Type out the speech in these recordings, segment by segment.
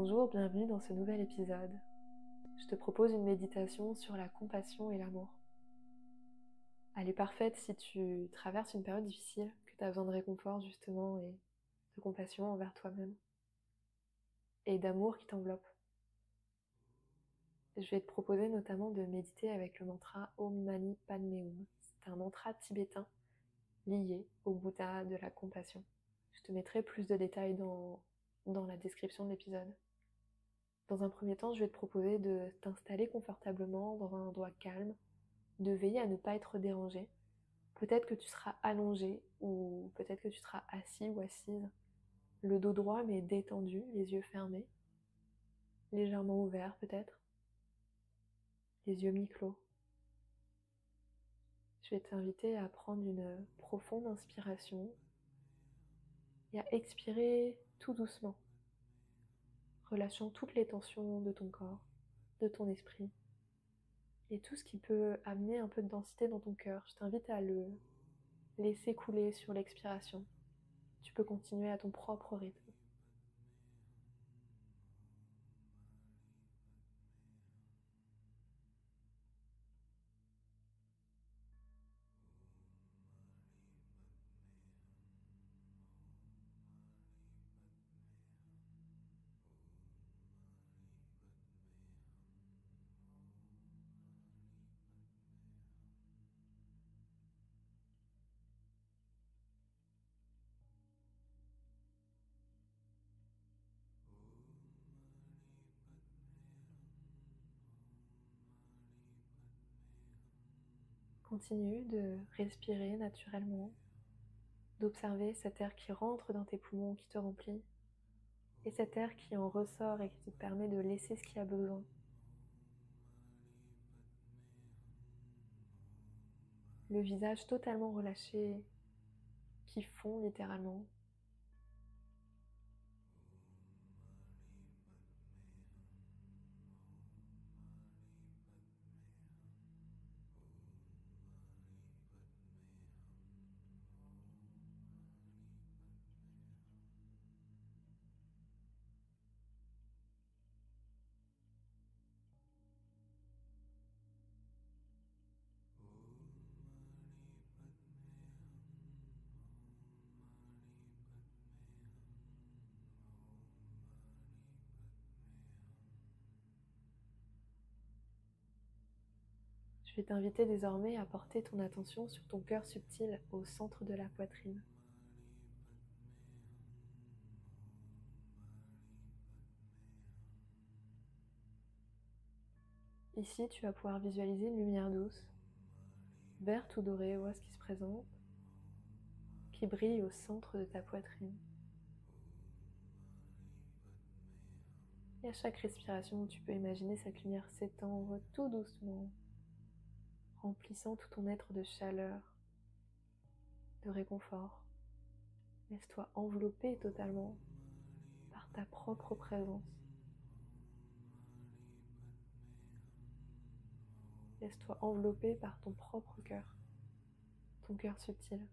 Bonjour, bienvenue dans ce nouvel épisode. Je te propose une méditation sur la compassion et l'amour. Elle est parfaite si tu traverses une période difficile, que tu as besoin de réconfort justement et de compassion envers toi-même et d'amour qui t'enveloppe. Je vais te proposer notamment de méditer avec le mantra Om Mani Padme Hum. C'est un mantra tibétain lié au Bouddha de la compassion. Je te mettrai plus de détails dans la description de l'épisode. Dans un premier temps, je vais te proposer de t'installer confortablement dans un endroit calme, de veiller à ne pas être dérangé. Peut-être que tu seras allongé ou peut-être que tu seras assis ou assise, le dos droit mais détendu, les yeux fermés, légèrement ouverts peut-être, les yeux mi-clos. Je vais t'inviter à prendre une profonde inspiration et à expirer tout doucement, relâchant toutes les tensions de ton corps, de ton esprit et tout ce qui peut amener un peu de densité dans ton cœur. Je t'invite à le laisser couler sur l'expiration. Tu peux continuer à ton propre rythme. Continue de respirer naturellement, d'observer cet air qui rentre dans tes poumons, qui te remplit, et cet air qui en ressort et qui te permet de laisser ce qu'il y a besoin. Le visage totalement relâché, qui fond littéralement. Je vais t'inviter désormais à porter ton attention sur ton cœur subtil au centre de la poitrine. Ici, tu vas pouvoir visualiser une lumière douce, verte ou dorée, vois ce qui se présente, qui brille au centre de ta poitrine. Et à chaque respiration, tu peux imaginer cette lumière s'étendre tout doucement, remplissant tout ton être de chaleur, de réconfort. Laisse-toi envelopper totalement par ta propre présence. Laisse-toi envelopper par ton propre cœur, ton cœur subtil.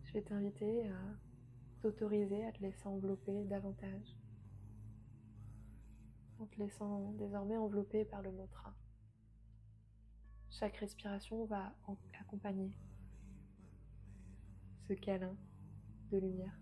Je vais t'inviter à t'autoriser à te laisser envelopper davantage, en te laissant désormais envelopper par le mantra. Chaque respiration va accompagner ce câlin de lumière.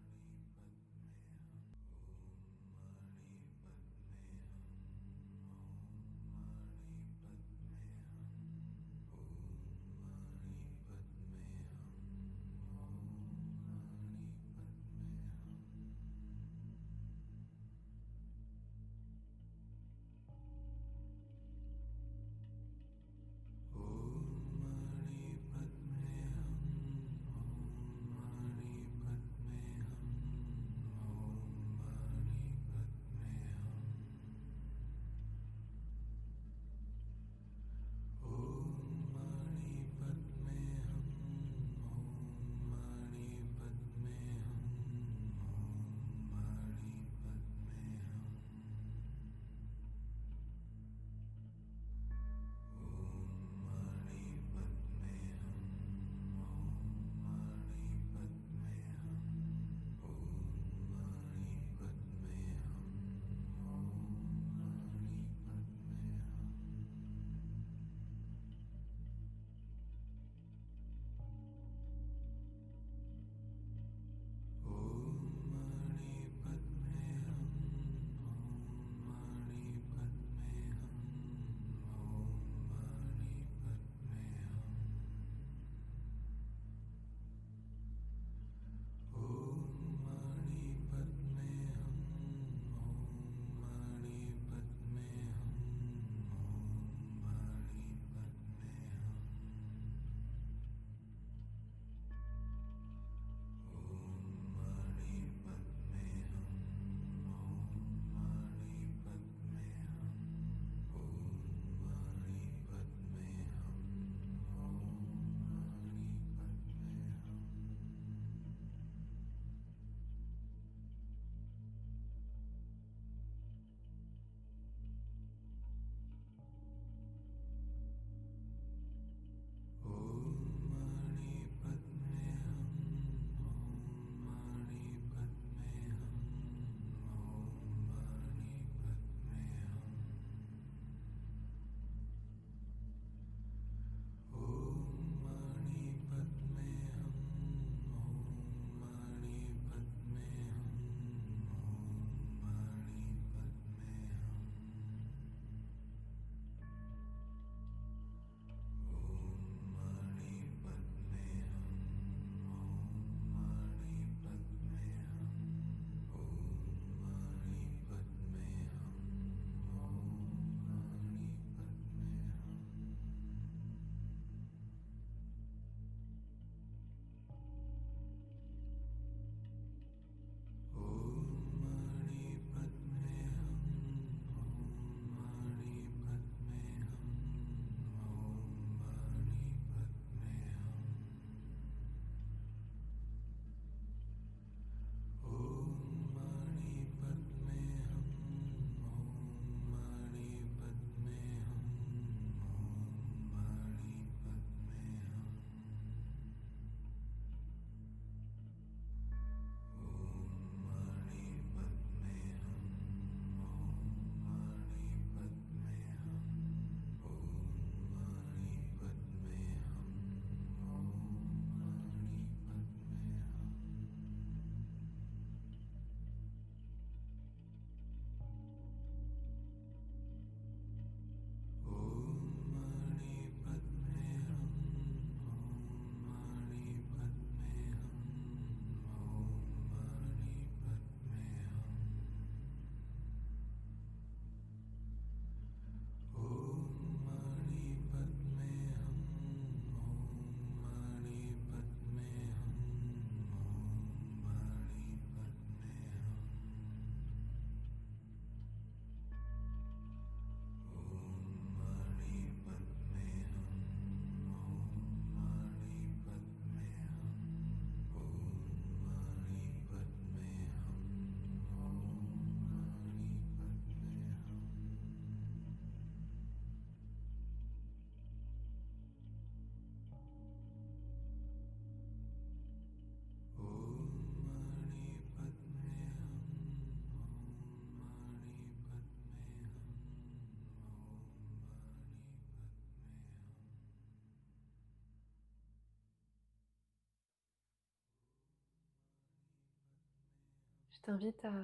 Je t'invite à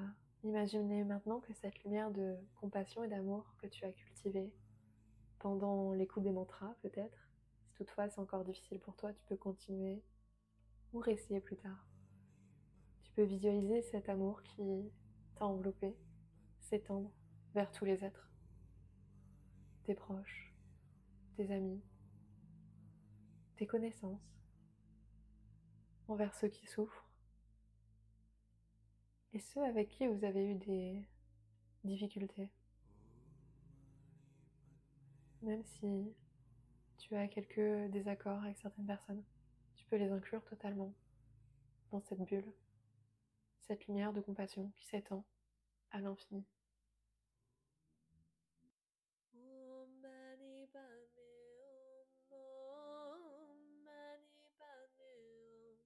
imaginer maintenant que cette lumière de compassion et d'amour que tu as cultivée pendant l'écoute des mantras, peut-être, si toutefois c'est encore difficile pour toi, tu peux continuer ou réessayer plus tard. Tu peux visualiser cet amour qui t'a enveloppé, s'étendre vers tous les êtres, tes proches, tes amis, tes connaissances, envers ceux qui souffrent et ceux avec qui vous avez eu des difficultés. Même si tu as quelques désaccords avec certaines personnes, tu peux les inclure totalement dans cette bulle, cette lumière de compassion qui s'étend à l'infini. Om Mani Padme Om Mani Padme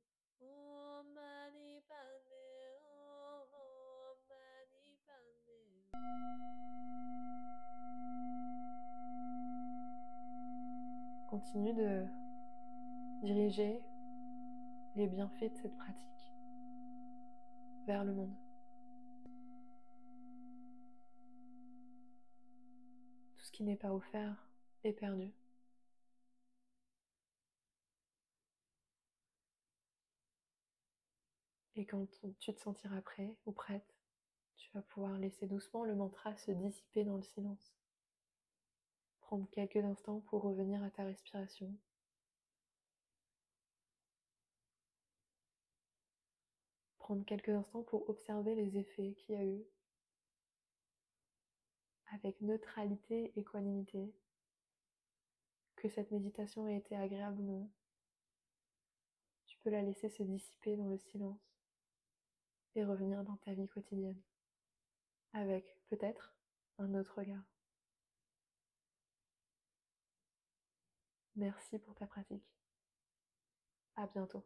Om Mani Padme Om Mani Padme. Continue de diriger les bienfaits de cette pratique vers le monde. Tout ce qui n'est pas offert est perdu. Et quand tu te sentiras prêt ou prête, tu vas pouvoir laisser doucement le mantra se dissiper dans le silence. Prendre quelques instants pour revenir à ta respiration. Prendre quelques instants pour observer les effets qu'il y a eu avec neutralité et équanimité. Que cette méditation ait été agréable ou non, tu peux la laisser se dissiper dans le silence et revenir dans ta vie quotidienne avec peut-être un autre regard. Merci pour ta pratique. À bientôt.